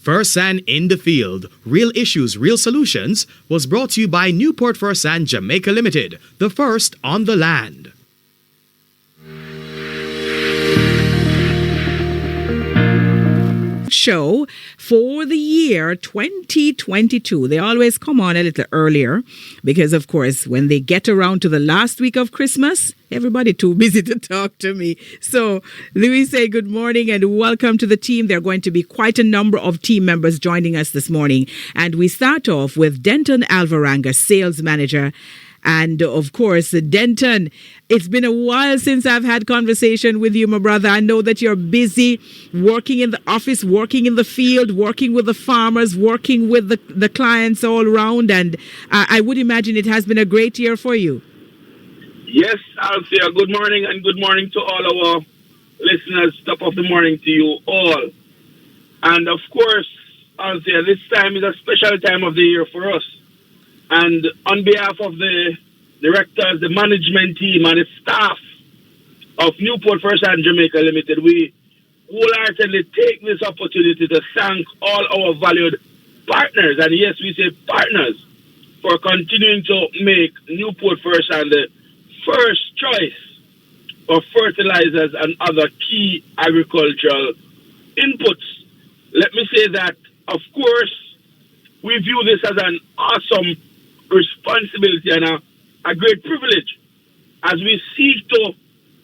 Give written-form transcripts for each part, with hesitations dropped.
Fersan in the Field, Real Issues, Real Solutions, was brought to you by Newport-Fersan Jamaica Limited, the first on the land. Show for the year 2022. They always come on a little earlier because, of course, when they get around to the last week of Christmas, everybody too busy to talk to me. So Louis say good morning and welcome to the team. There are going to be quite a number of team members joining us this morning. And we start off with Denton Alvarenga, sales manager. And of course, Denton, it's been a while since I've had conversation with you, my brother. I know that you're busy working in the office, working in the field, working with the farmers, working with the clients all around. And I would imagine it has been a great year for you. Yes, Althea. Good morning and good morning to all our listeners. Top of the morning to you all. And of course, Althea, this time is a special time of the year for us. And on behalf of the directors, the management team, and the staff of Newport-Fersan Jamaica Limited, we wholeheartedly take this opportunity to thank all our valued partners, and yes, we say partners, for continuing to make Newport-Fersan the first choice of fertilizers and other key agricultural inputs. Let me say that, of course, we view this as an awesome responsibility and a great privilege as we seek to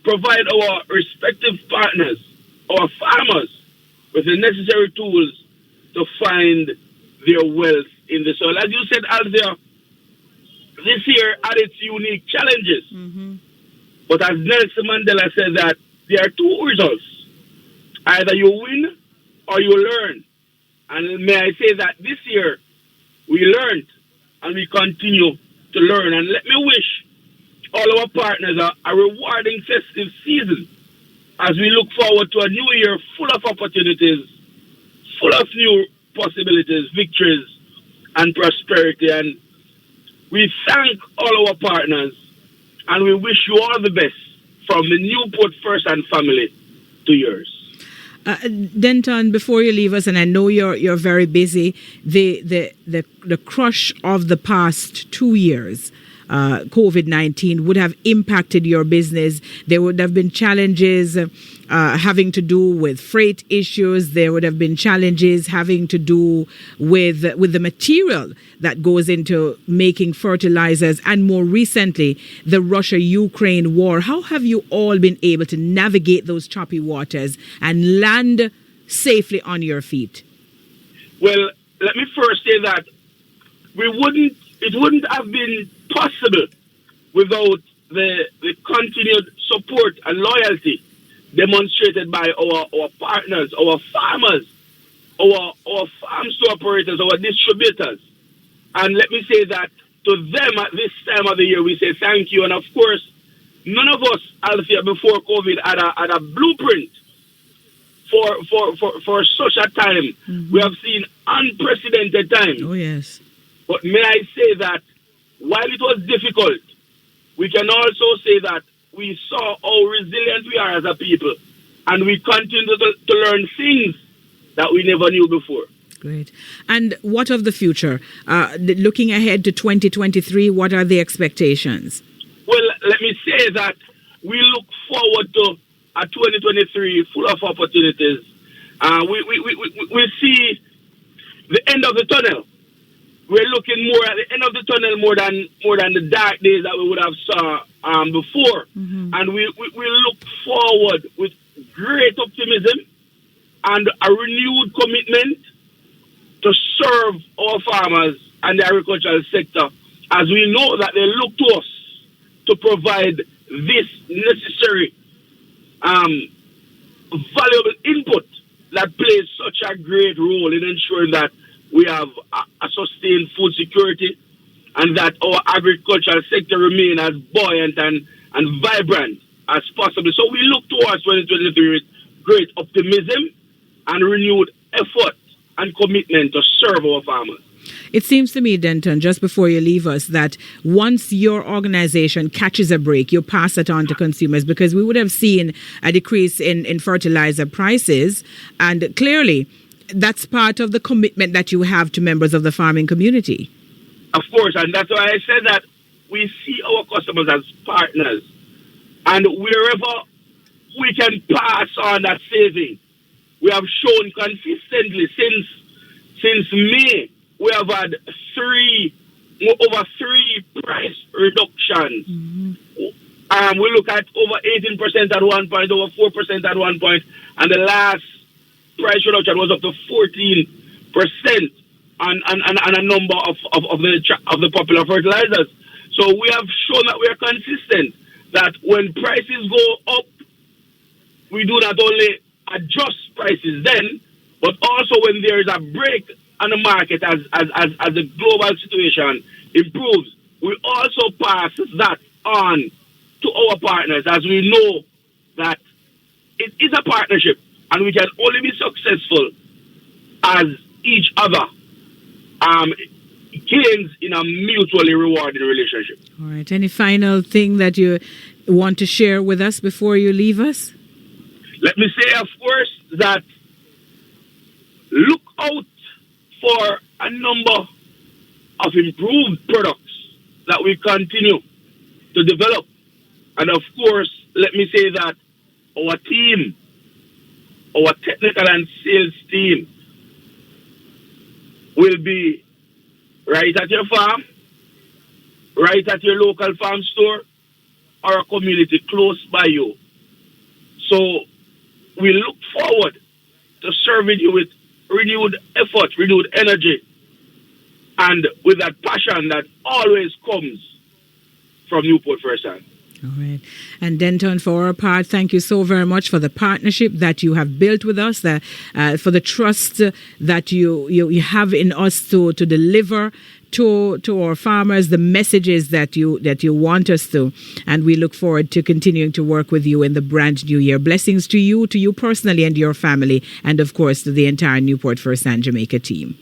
provide our respective partners, our farmers, with the necessary tools to find their wealth in the soil. As you said, Althea, this year had its unique challenges. Mm-hmm. But as Nelson Mandela said, that there are two results. Either you win or you learn. And may I say that this year we learned and we continue to learn. And let me wish all our partners a rewarding festive season as we look forward to a new year full of opportunities, full of new possibilities, victories, and prosperity. And we thank all our partners and we wish you all the best from the Newport-Fersan family to yours. Denton, before you leave us, and I know you're very busy, the crush of the past 2 years, COVID-19 would have impacted your business. There would have been challenges having to do with freight issues. There would have been challenges having to do with the material that goes into making fertilizers, and more recently, the Russia-Ukraine war. How have you all been able to navigate those choppy waters and land safely on your feet? Well, let me first say that it wouldn't have been possible without the continued support and loyalty demonstrated by our partners, our farmers, our farm store operators, our distributors. And let me say that to them at this time of the year, we say thank you. And of course, none of us, Althea, before COVID had a blueprint for such a time. Mm-hmm. We have seen unprecedented times. Oh, yes. But may I say that while it was difficult, we can also say that we saw how resilient we are as a people, and we continue to learn things that we never knew before. Great. And what of the future? Looking ahead to 2023, what are the expectations? Well, let me say that we look forward to a 2023 full of opportunities. We see the end of the tunnel. We're looking more at the end of the tunnel more than the dark days that we would have saw before. Mm-hmm. And we look forward with great optimism and a renewed commitment to serve our farmers and the agricultural sector, as we know that they look to us to provide this necessary valuable input that plays such a great role in ensuring that we have a sustained food security and that our agricultural sector remain as buoyant and vibrant as possible. So we look towards 2023 with great optimism and renewed effort and commitment to serve our farmers. It seems to me, Denton, just before you leave us, that once your organization catches a break, you pass it on to consumers, because we would have seen a decrease in fertilizer prices. And clearly, that's part of the commitment that you have to members of the farming community. Of course, and that's why I said that we see our customers as partners. And wherever we can pass on that saving, we have shown consistently since May, we have had over three price reductions. Mm-hmm. We look at over 18% at one point, over 4% at one point, and the last price reduction was up to 14% on a number of the popular fertilizers. So we have shown that we are consistent, that when prices go up, we do not only adjust prices then, but also when there is a break on the market as the global situation improves, we also pass that on to our partners, as we know that it is a partnership and we can only be successful as each other gains in a mutually rewarding relationship. All right. Any final thing that you want to share with us before you leave us? Let me say, of course, that look out for a number of improved products that we continue to develop. And of course, let me say that our team, our technical and sales team, will be right at your farm, right at your local farm store, or a community close by you. So we look forward to serving you with renewed effort, renewed energy, and with that passion that always comes from Newport-Fersan. All right. And Denton, for our part, thank you so very much for the partnership that you have built with us, for the trust that you have in us to deliver to our farmers the messages that you want us to. And we look forward to continuing to work with you in the brand new year. Blessings to you personally and your family, and of course to the entire Newport-Fersan Jamaica team.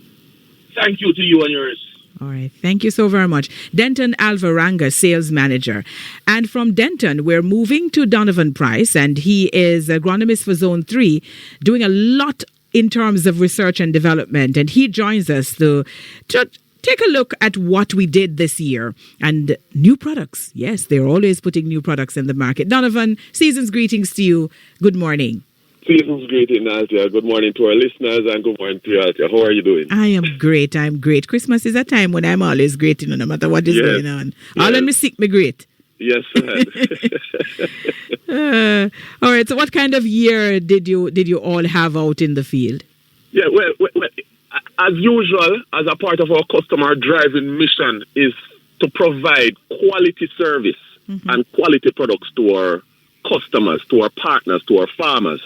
Thank you to you and yours. All right. Thank you so very much. Denton Alvarenga, sales manager. And from Denton, we're moving to Danavan Pryce, and he is agronomist for Zone 3, doing a lot in terms of research and development. And he joins us to take a look at what we did this year and new products. Yes, they're always putting new products in the market. Danavan, season's greetings to you. Good morning. Season's greeting, Althea. Good morning to our listeners and good morning to you, Althea. How are you doing? I am great. I'm great. Christmas is a time when I'm always great, no matter what is going on. Yes. All of me sick, me great. Yes, all right. So what kind of year did you all have out in the field? Yeah, well, as usual, as a part of our customer driving mission is to provide quality service and quality products to our customers, to our partners, to our farmers.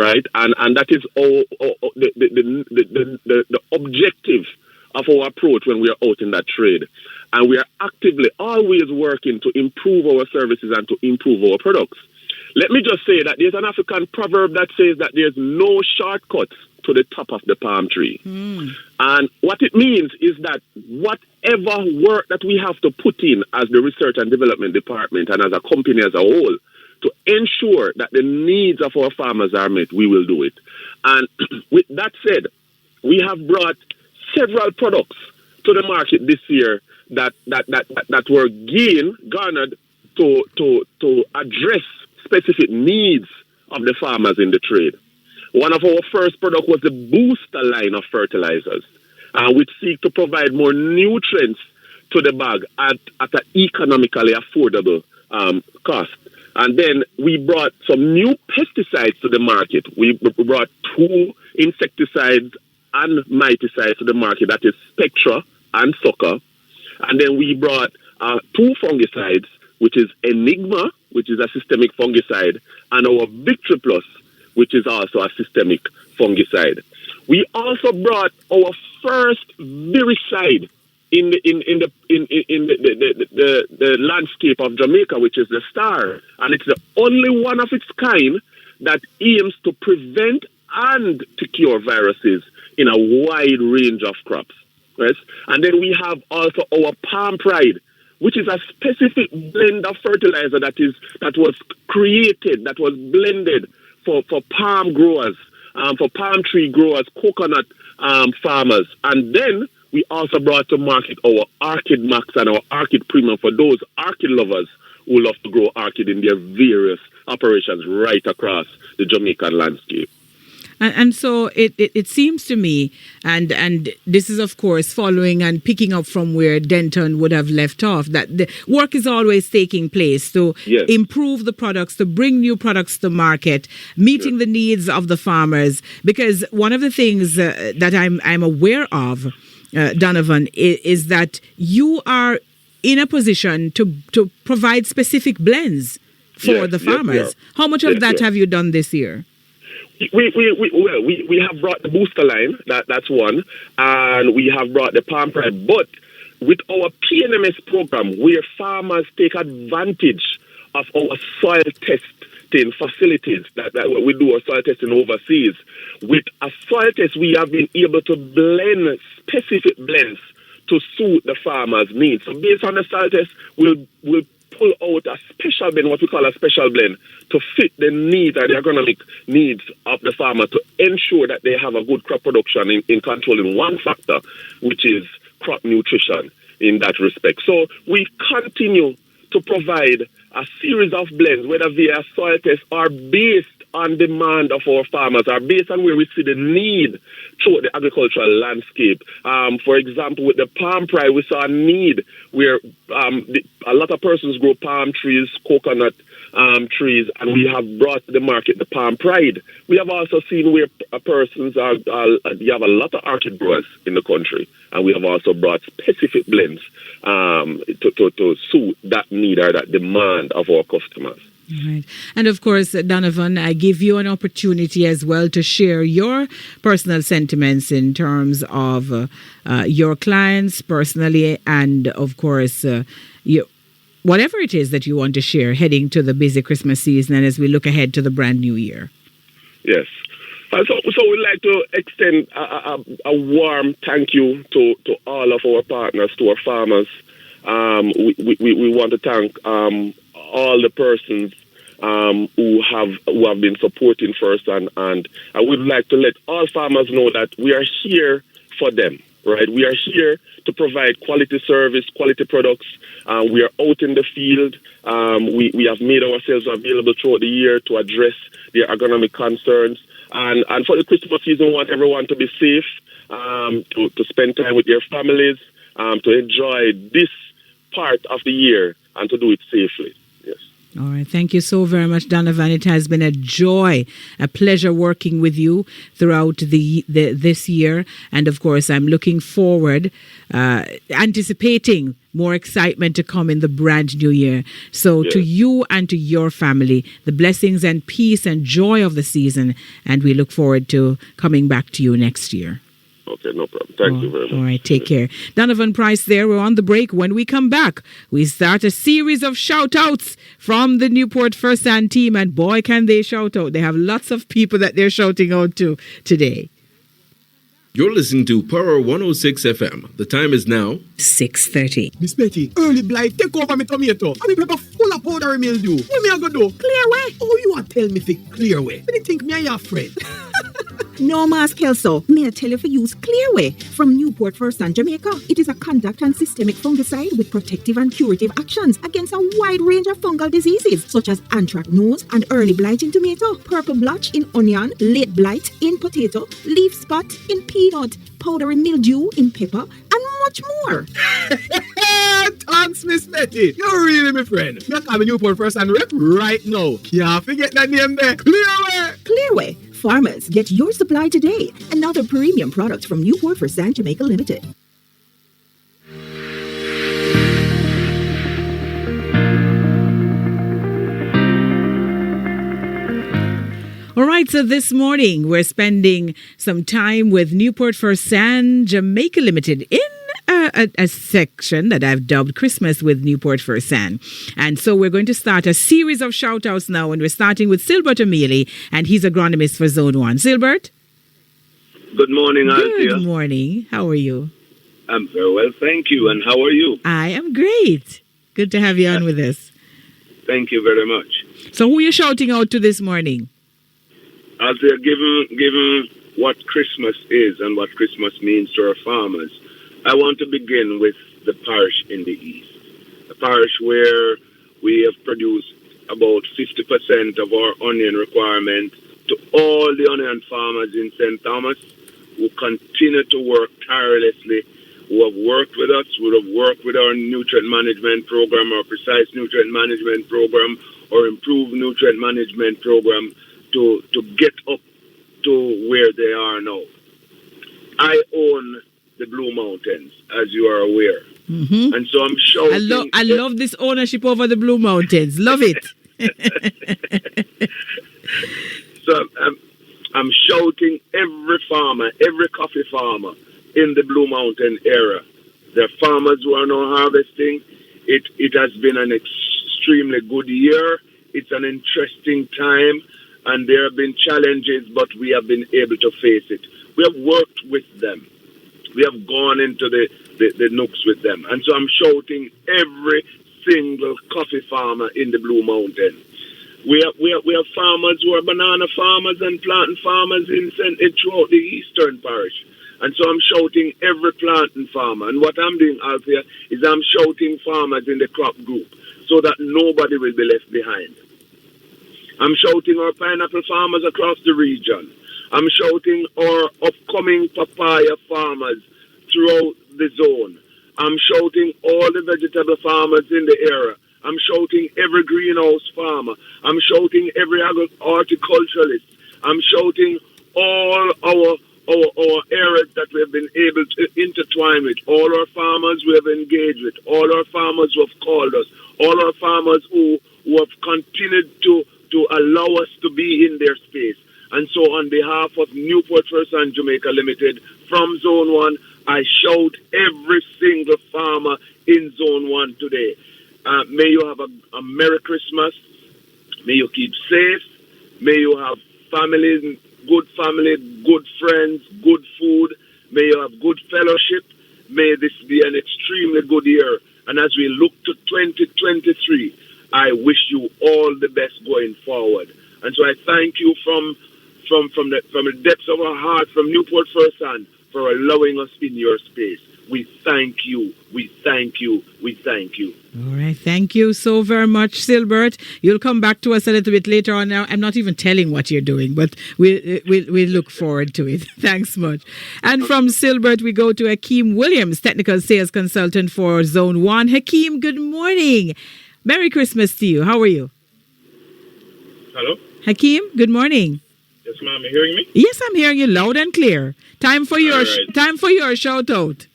Right, and that is the objective of our approach when we are out in that trade, and we are actively always working to improve our services and to improve our products. Let me just say that there's an African proverb that says that there's no shortcuts to the top of the palm tree, and what it means is that whatever work that we have to put in as the research and development department and as a company as a whole, to ensure that the needs of our farmers are met, we will do it. And with that said, we have brought several products to the market this year that were garnered to address specific needs of the farmers in the trade. One of our first products was the booster line of fertilizers, which seek to provide more nutrients to the bag at an economically affordable cost. And then we brought some new pesticides to the market. We brought 2 insecticides and miticides to the market, that is Spectra and Sucker. And then we brought 2 fungicides, which is Enigma, which is a systemic fungicide, and our Victory Plus, which is also a systemic fungicide. We also brought our first viricide in the landscape of Jamaica, which is the Star, and it's the only one of its kind that aims to prevent and to cure viruses in a wide range of crops. Right? And then we have also our Palm Pride, which is a specific blend of fertilizer that was created, that was blended for palm growers for palm tree growers, coconut farmers. And then we also brought to market our Orchid Max and our Orchid Premium for those orchid lovers who love to grow orchid in their various operations right across the Jamaican landscape. And so it seems to me, and this is, of course, following and picking up from where Denton would have left off, that the work is always taking place to improve the products, to bring new products to market, meeting the needs of the farmers. Because one of the things that I'm aware of, Danavan, is that you are in a position to provide specific blends for the farmers. How much of that have you done this year? We have brought the booster line, that's one, and we have brought the palm pride. But with our PNMS program, where farmers take advantage of our soil testing facilities, that we do our soil testing overseas, with a soil test, we have been able to blend specific blends to suit the farmers' needs. So based on the soil test, we'll pull out a special blend, what we call a special blend, to fit the needs and the agronomic needs of the farmer to ensure that they have a good crop production in controlling one factor, which is crop nutrition in that respect. So we continue to provide a series of blends, whether via soil test or based on demand of our farmers, or based on where we see the need throughout the agricultural landscape. For example, with the palm pride, we saw a need where a lot of persons grow palm trees, coconut trees, and we have brought to the market the palm pride. We have also seen where persons you have a lot of orchid growers in the country, and we have also brought specific blends to suit that need or that demand of our customers. Right. And of course, Danavan, I give you an opportunity as well to share your personal sentiments in terms of your clients personally, and of course, whatever it is that you want to share heading to the busy Christmas season and as we look ahead to the brand new year. Yes. So we'd like to extend a warm thank you to all of our partners, to our farmers. We want to thank all the persons who have been supporting first, and I would like to let all farmers know that we are here for them, right? We are here to provide quality service, quality products. We are out in the field. We have made ourselves available throughout the year to address their agronomic concerns. And for the Christmas season, we want everyone to be safe, to spend time with their families, to enjoy this part of the year and to do it safely. Yes. All right. Thank you so very much, Danavan. It has been a joy, a pleasure working with you throughout this year. And of course, I'm looking forward, anticipating more excitement to come in the brand new year. So to you and to your family, the blessings and peace and joy of the season. And we look forward to coming back to you next year. Okay, no problem. Thank you very much. All right, take care. Danavan Pryce there. We're on the break. When we come back, we start a series of shout-outs from the Newport-Fersan team. And boy, can they shout out. They have lots of people that they're shouting out to today. You're listening to Power 106 FM. The time is now 6:30. Miss Betty, early blight take over my tomato. I mean, paper full of powdery mildew. What me I go do? Clear way. Oh, you want tell me fi clear way? When you think me and your friend? No, Mas Kelso. May I tell you to use Clearway from Newport-Fersan, Jamaica. It is a contact and systemic fungicide with protective and curative actions against a wide range of fungal diseases such as anthracnose and early blight in tomato, purple blotch in onion, late blight in potato, leaf spot in peanut, powdery mildew in pepper, and much more. Thanks, Miss Betty. You're really my friend. Me call me Newport-Fersan rep right now. Can't forget that name there. Clearway. Clearway. Farmers, get your supply today. Another premium product from Newport-Fersan, Jamaica Limited. All right, so this morning we're spending some time with Newport-Fersan, Jamaica Limited in a section that I've dubbed Christmas with Newport-Fersan. And so we're going to start a series of shout-outs now, and we're starting with Silbert and he's agronomist for Zone 1. Silbert? Good morning, Althea. Good morning. How are you? I'm very well, thank you. And how are you? I am great. Good to have you on with us. Thank you very much. So who are you shouting out to this morning? As they're given what Christmas is and what Christmas means to our farmers, I want to begin with the parish in the east. A parish where we have produced about 50% of our onion requirement to all the onion farmers in St. Thomas who continue to work tirelessly, who have worked with us, who have worked with our nutrient management program, our precise nutrient management program, or improved nutrient management program to get up to where they are now. I own the Blue Mountains, as you are aware. Mm-hmm. And so I'm shouting... I love this ownership over the Blue Mountains. Love it. So I'm shouting every farmer, every coffee farmer in the Blue Mountain area. The farmers who are now harvesting, it has been an extremely good year. It's an interesting time, and there have been challenges, but we have been able to face it. We have worked with them. We have gone into the nooks with them. And so I'm shouting every single coffee farmer in the Blue Mountain. We have farmers who are banana farmers and plantain farmers in throughout the eastern parish. And so I'm shouting every plantain farmer. And what I'm doing out here is I'm shouting farmers in the crop group so that nobody will be left behind. I'm shouting our pineapple farmers across the region. I'm shouting our upcoming papaya farmers throughout the zone. I'm shouting all the vegetable farmers in the area. I'm shouting every greenhouse farmer. I'm shouting every horticulturalist. I'm shouting all our areas that we have been able to intertwine with, all our farmers we have engaged with, all our farmers who have called us, all our farmers who have continued to allow us to be in their space. And so on behalf of Newport-Fersan Jamaica Limited, from Zone 1, I shout every single farmer in Zone 1 today. May you have a Merry Christmas. May you keep safe. May you have family, good friends, good food. May you have good fellowship. May this be an extremely good year. And as we look to 2023, I wish you all the best going forward. And so I thank you from the depths of our heart, from Newport-Fersan, for allowing us in your space. We thank you. We thank you. We thank you. All right. Thank you so very much, Silbert. You'll come back to us a little bit later on. Now, I'm not even telling what you're doing, but we look forward to it. Thanks much. And from Silbert, we go to Hackeem Williams, Technical Sales Consultant for Zone 1. Hackeem, good morning. Merry Christmas to you. How are you? Hello? Hackeem, good morning. Yes, ma'am. You hearing me? Yes, I'm hearing you loud and clear. Time for your shout out.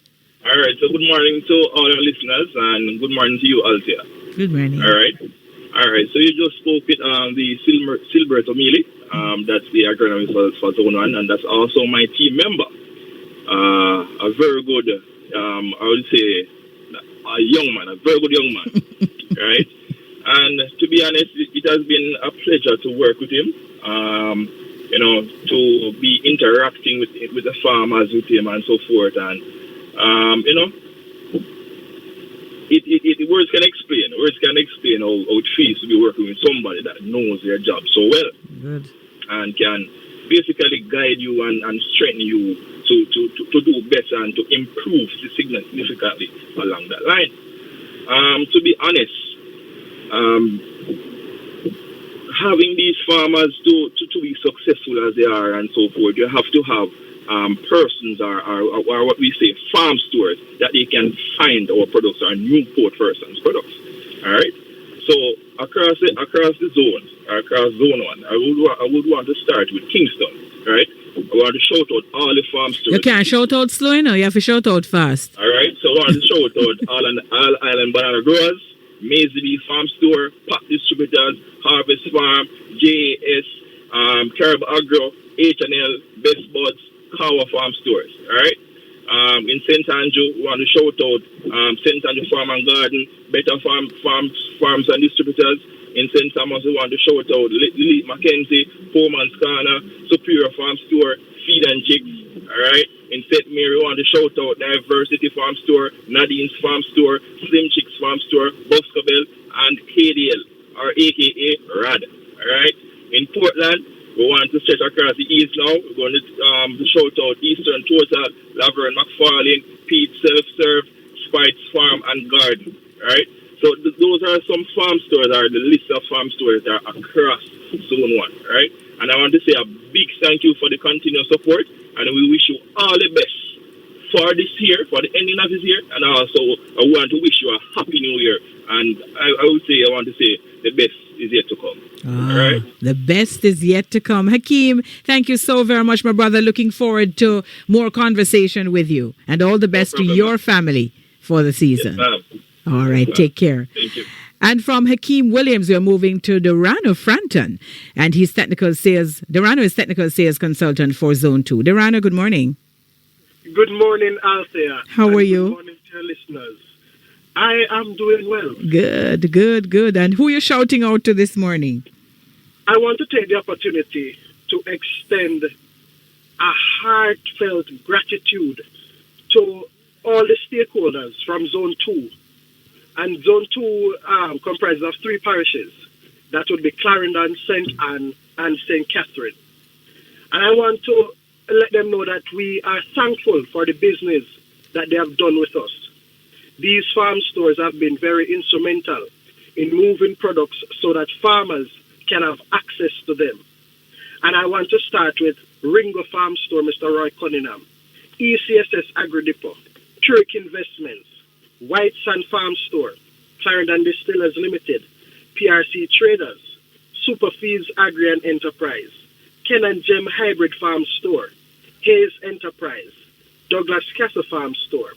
All right. So good morning to all our listeners, and good morning to you, Althea. Good morning. All right. So you just spoke with the Silbert O'Mealy. That's the Agronomists for Zone 1, and that's also my team member. A very good, I would say, a very good young man. Right? And to be honest, it has been a pleasure to work with him. To be interacting with the farmers with him and so forth. And, words can explain how it feels to be working with somebody that knows their job so well. Good. And can basically guide you and strengthen you to do better and to improve significantly along that line. To be honest, having these farmers to be successful as they are and so forth, you have to have persons or what we say farm stores that they can find our products, our Newport-Fersan's products. All right. So across the zone, across Zone 1, I would want to start with Kingston. Right. I want to shout out all the farm stores. You can't shout out slow, you have to shout out fast. All right. So I want to shout out all Island Banana Growers, Maisie Bee Farm Store, Pack Distributors, Harvest Farm, JS, Carib Agro, H&L, Best Buds, Kawa Farm Stores. All right. In St. Andrew, we want to shout out St. Andrew Farm and Garden, Better Farms and Distributors. In St. Thomas, we want to shout out Lee Mackenzie, Foreman's Corner, Superior Farm Store, Feed and Chicks. All right. In St. Mary, we want to shout out Diversity Farm Store, Nadine's Farm Store, Slim Chicks Farm Store, Boscobel, and KDL, or AKA RAD. All right. In Portland, We want to stretch across the east now. We're going to shout out Eastern Total, Laverne McFarlane, Pete Self-Serve, Spites Farm and Garden. Right? So those are some farm stores, are the list of farm stores that are across Zone 1. Right? And I want to say a big thank you for the continuous support, and we wish you all the best for this year, for the ending of this year, and also I want to wish you a happy new year. And I want to say the best is yet to come. All right? The best is yet to come. Hackeem, thank you so very much, my brother. Looking forward to more conversation with you, and all the best to your family for the season. Yes, all right, take care. Thank you. And from Hackeem Williams, we are moving to Derrano Franton, and he's Derrano is technical sales consultant for Zone 2. Derrano, good morning. Good morning, Althea. How are you? Good morning to your listeners. I am doing well. Good. And who are you shouting out to this morning? I want to take the opportunity to extend a heartfelt gratitude to all the stakeholders from Zone 2. And Zone 2 comprises of 3 parishes. That would be Clarendon, St. Anne, and St. Catherine. And I want to let them know that we are thankful for the business that they have done with us. These farm stores have been very instrumental in moving products so that farmers can have access to them. And I want to start with Ringo Farm Store, Mr. Roy Cunningham, ECSS Agri Depot, Turk Investments, White Sand Farm Store, Clarendon Distillers Limited, PRC Traders, Superfeeds Agri and Enterprise, Ken and Gem Hybrid Farm Store, Hayes Enterprise, Douglas Castle Farm Store,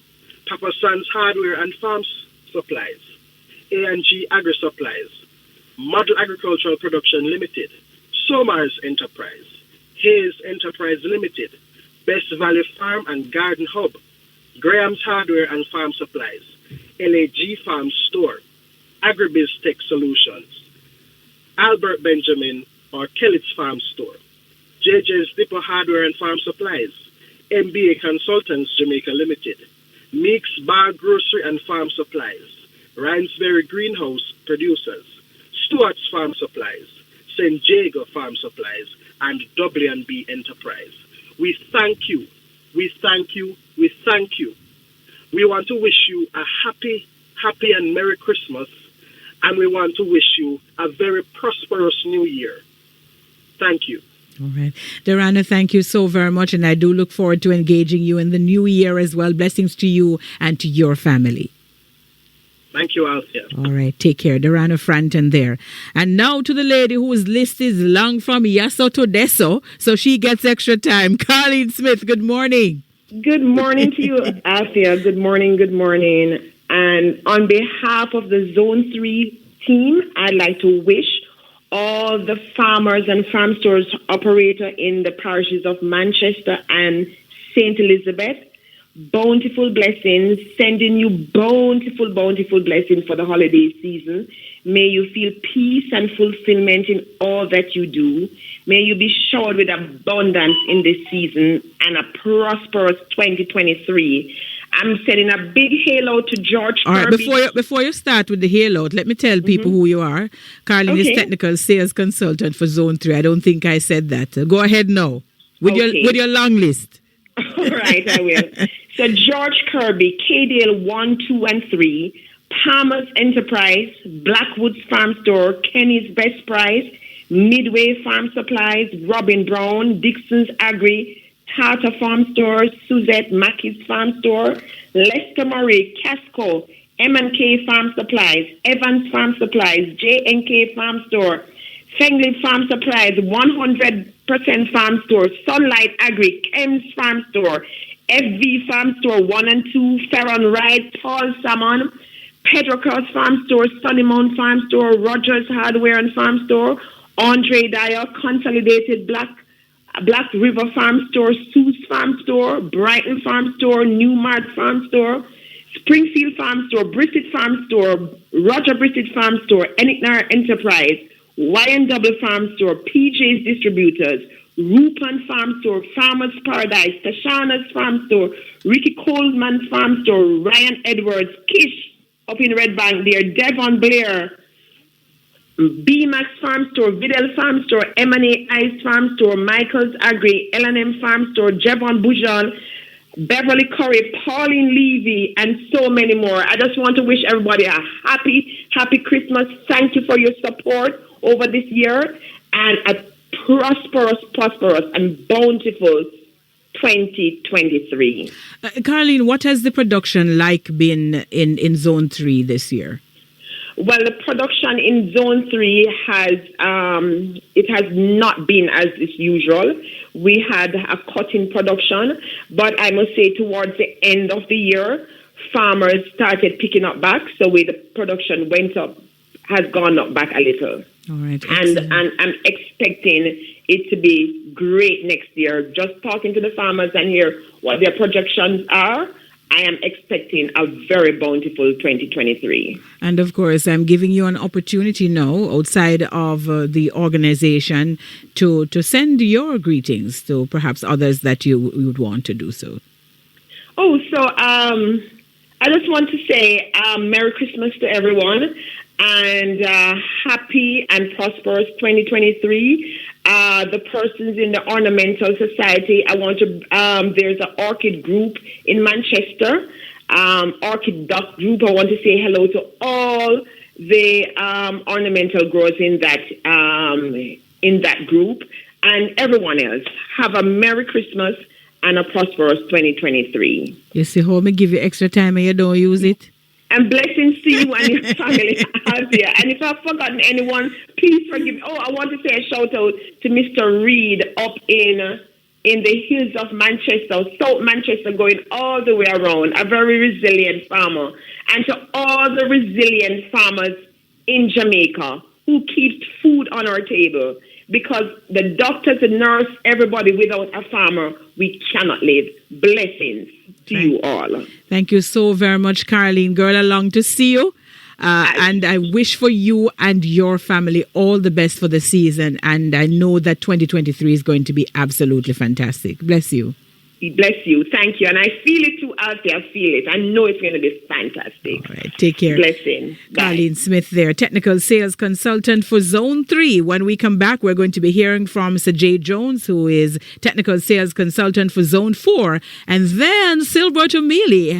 Papa Sands Hardware and Farm Supplies, A&G Agri Supplies, Model Agricultural Production Limited, Somers Enterprise, Hayes Enterprise Limited, Best Valley Farm and Garden Hub, Graham's Hardware and Farm Supplies, LAG Farm Store, Agribiz Tech Solutions, Albert Benjamin or Kellett's Farm Store, JJ's Depot Hardware and Farm Supplies, MBA Consultants Jamaica Limited, Meeks Bar Grocery and Farm Supplies, Rhinesbury Greenhouse Producers, Stewart's Farm Supplies, St. Jago Farm Supplies, and W&B Enterprise. We thank you. We thank you. We thank you. We want to wish you a happy and Merry Christmas, and we want to wish you a very prosperous New Year. Thank you. All right. Derrano, thank you so very much, and I do look forward to engaging you in the new year as well. Blessings to you and to your family. Thank you, Althea. All right, take care. Derrano Franton there. And now to the lady whose list is long from Yasso to Deso, so she gets extra time. Karlene Smith, good morning. Good morning to you, Althea. Good morning. And on behalf of the Zone 3 team, I'd like to wish all the farmers and farm stores operator in the parishes of Manchester and St. Elizabeth bountiful blessings, sending you bountiful blessings for the holiday season. May you feel peace and fulfillment in all that you do. May you be showered with abundance in this season and a prosperous 2023. I'm sending a big hail out to George Kirby. All right, before you start with the hail out, let me tell people who you are. Karlene is technical sales consultant for Zone 3. I don't think I said that. Go ahead now with your long list. All right, I will. So George Kirby, KDL 1, 2, and 3, Palmer's Enterprise, Blackwood's Farm Store, Kenny's Best Price, Midway Farm Supplies, Robin Brown, Dixon's Agri, Tata Farm Store, Suzette Mackey's Farm Store, Lester Murray, Casco, M&K Farm Supplies, Evans Farm Supplies, J&K Farm Store, Fengley Farm Supplies, 100% Farm Store, Sunlight Agri, Chem's Farm Store, FV Farm Store 1 and 2, Ferron Ride, Paul Salmon, Pedro Cross Farm Store, Sunnymount Farm Store, Rogers Hardware and Farm Store, Andre Dyer, Consolidated Black River Farm Store, Sue's Farm Store, Brighton Farm Store, Newmart Farm Store, Springfield Farm Store, Brissett Farm Store, Roger Brissett Farm Store, Enignar Enterprise, Y&W Farm Store, PJ's Distributors, Rupert Farm Store, Farmers Paradise, Tashana's Farm Store, Ricky Coleman Farm Store, Ryan Edwards, Kish up in Red Bank there, Devon Blair, B-Max Farm Store, Vidal Farm Store, M&A Ice Farm Store, Michael's Agri, L&M Farm Store, Jevon Boujon, Beverly Curry, Pauline Levy, and so many more. I just want to wish everybody a happy Christmas. Thank you for your support over this year, and a prosperous, and bountiful 2023. Karlene, what has the production been in Zone 3 this year? Well, the production in Zone 3 has not been as is usual. We had a cut in production, but I must say towards the end of the year, farmers started picking up back, so the production has gone up back a little. All right, and I'm expecting it to be great next year. Just talking to the farmers and hear what their projections are, I am expecting a very bountiful 2023. And of course, I'm giving you an opportunity now, outside of the organization, to send your greetings to perhaps others that you would want to do so. I just want to say Merry Christmas to everyone, and happy and prosperous 2023. The persons in the Ornamental Society, I want to, there's an orchid group in Manchester, Orchid Duck Group. I want to say hello to all the ornamental growers in that group, and everyone else. Have a Merry Christmas and a prosperous 2023. You see how me give you extra time and you don't use it? And blessings to you and your family, Asia. And if I've forgotten anyone, please forgive me. I want to say a shout out to Mr. Reed up in the hills of Manchester, South Manchester, going all the way around. A very resilient farmer. And to all the resilient farmers in Jamaica who keep food on our table. Because the doctors, the nurse, everybody, without a farmer, we cannot live. Blessings to you all. Thank you so very much, Karlene. Girl, I long to see you. And I wish for you and your family all the best for the season. And I know that 2023 is going to be absolutely fantastic. Bless you. Bless you. Thank you. And I feel it too, Alfie. I feel it. I know it's going to be fantastic. All right. Take care. Blessing. Karlene Smith there, technical sales consultant for Zone 3. When we come back, we're going to be hearing from Sajae Jones, who is technical sales consultant for Zone 4. And then Silbert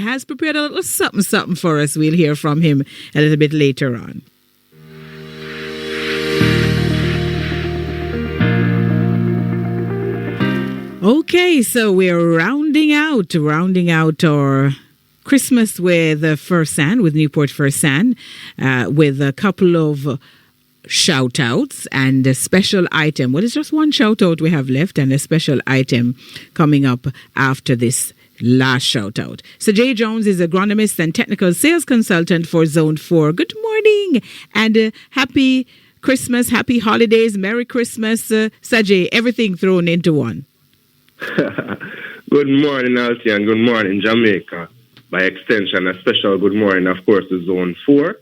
has prepared a little something for us. We'll hear from him a little bit later on. Okay, so we're rounding out our Christmas with Fersan, with Newport-Fersan, with a couple of shout-outs and a special item. Well, it's just one shout-out we have left and a special item coming up after this last shout-out. Sajae Jones is agronomist and technical sales consultant for Zone 4. Good morning and happy Christmas, happy holidays, Merry Christmas, Sajae, everything thrown into one. Good morning, Alti, and good morning, Jamaica. By extension, a special good morning, of course, to Zone 4.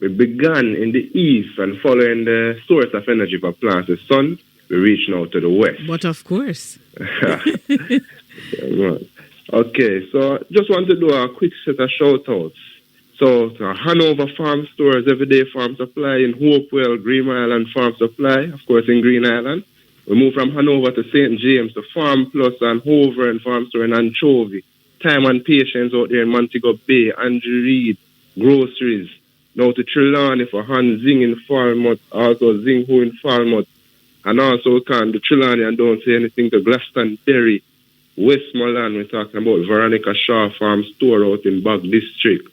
We began in the east and following the source of energy for plants, the sun, we reach now to the west. But of course. Okay, so just want to do a quick set of shout-outs. So, to Hanover Farm Stores, Everyday Farm Supply in Hopewell, Green Island Farm Supply, of course, in Green Island. We moved from Hanover to St. James to Farm Plus and Hover and Farm Store in Anchovy. Time and Patience out there in Montego Bay, Andrew Reed, Groceries. Now to Trelawney for Han Zing in Falmouth, also Zing Ho in Falmouth. And also can to Trelawney and don't say anything to Glastonbury, Westmoreland. We're talking about Veronica Shaw Farm Store out in Bog District.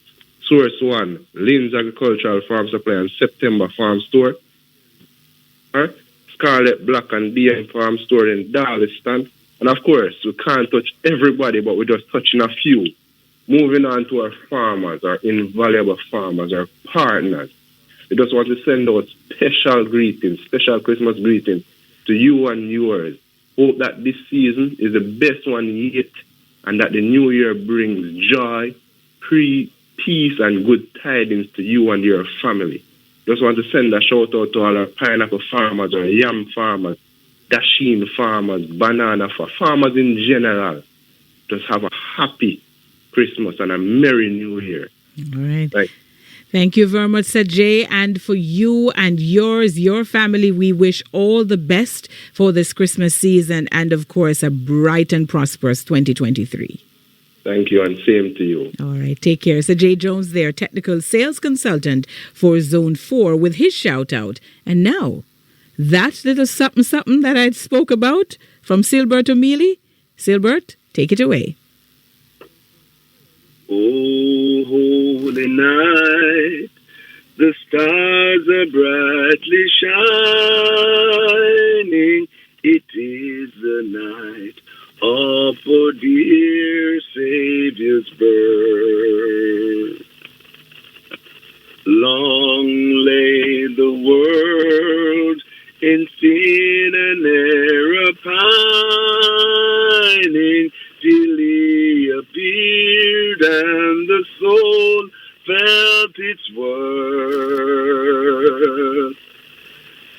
Source 1, Lynn's Agricultural Farm Supply and September Farm Store. Scarlet Black and DM Farm Store in Darliston. And of course, we can't touch everybody, but we're just touching a few. Moving on to our farmers, our invaluable farmers, our partners. We just want to send out special greetings, special Christmas greetings to you and yours. Hope that this season is the best one yet and that the new year brings joy, peace, and good tidings to you and your family. Just want to send a shout out to all our pineapple farmers, our yam farmers, dasheen farmers, banana farmers in general. Just have a happy Christmas and a Merry New Year. All right. Thank you very much, Sajae. And for you and yours, your family, we wish all the best for this Christmas season and, of course, a bright and prosperous 2023. Thank you, and same to you. All right, take care. Sajae Jones there, technical sales consultant for Zone 4 with his shout out. And now, that little something that I spoke about from Silbert O'Mealy. Silbert, take it away. Oh, holy night, the stars are brightly shining. It is the night of our dear Savior's birth. Long lay the world in sin and error pining, till he appeared and the soul felt its worth.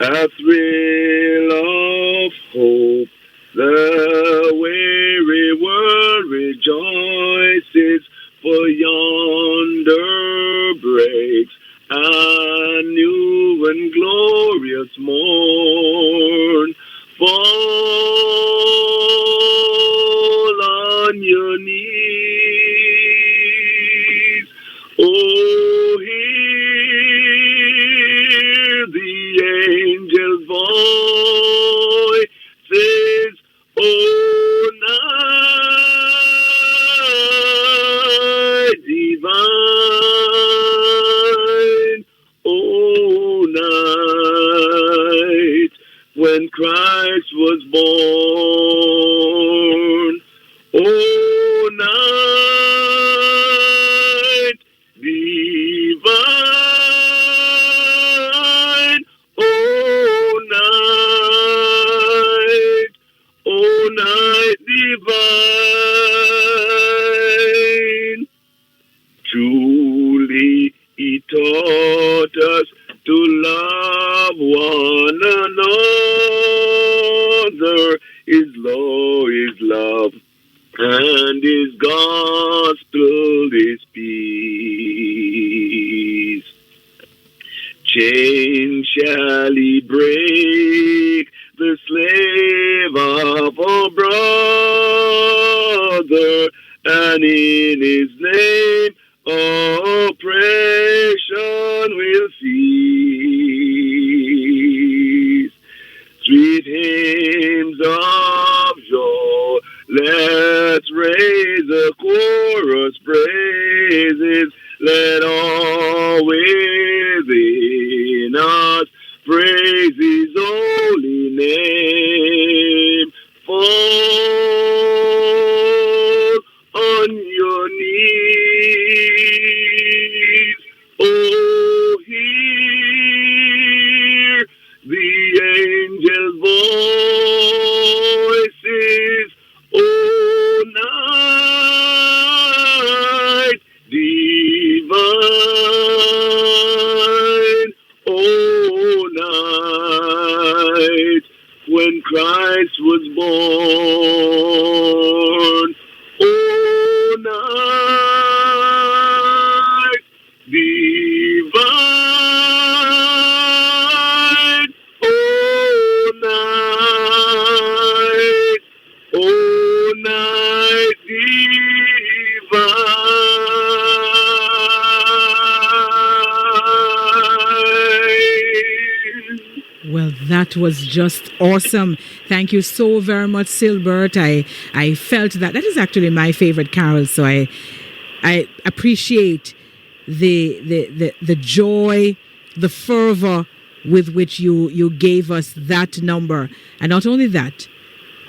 A thrill of hope, the weary world rejoices, for yonder breaks a new and glorious morn. Fall on your knees. Oh, hear the angel voices. Oh, night divine. Oh, night when Christ was born. Oh, night divine. Oh, night divine. Truly he taught us to love one another. His law is love, and his gospel is peace. Chains shall he break, the slave of our brother, and in his name oppression will cease. Sweet hymns of joy, let's raise a chorus praises, let all within us praise his holy name. Fall on your knees. Oh, hear the angel voices. Oh, night divine. Oh, night when Christ was born. Oh, night divine. Oh, night divine. Well, that was just awesome. Thank you so very much, Silbert. I felt that is actually my favorite carol, so I appreciate the joy, the fervor with which you gave us that number. And not only that,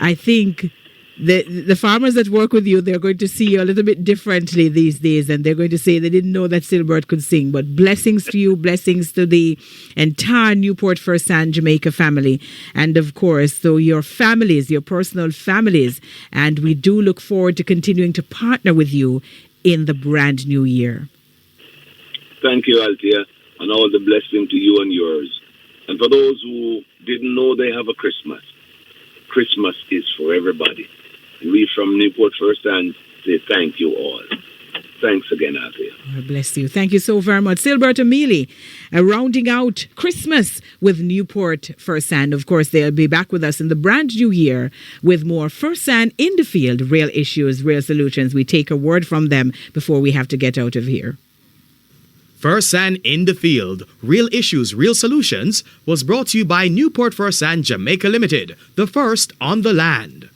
I think the farmers that work with you, they're going to see you a little bit differently these days, and they're going to say they didn't know that Silbert could sing. But blessings to you, blessings to the entire Newport-Fersan Jamaica family, and of course to your families, your personal families. And we do look forward to continuing to partner with you in the brand new year. Thank you, Althea, and all the blessing to you and yours. And for those who didn't know they have a Christmas, Christmas is for everybody. And we from Newport-Fersan say thank you all. Thanks again, Althea. God bless you. Thank you so very much. Silbert and Mealy, rounding out Christmas with Newport-Fersan. Of course, they'll be back with us in the brand new year with more Fersan in the field, real issues, real solutions. We take a word from them before we have to get out of here. Fersan in the Field, Real Issues, Real Solutions was brought to you by Newport-Fersan Jamaica Limited, the first on the land.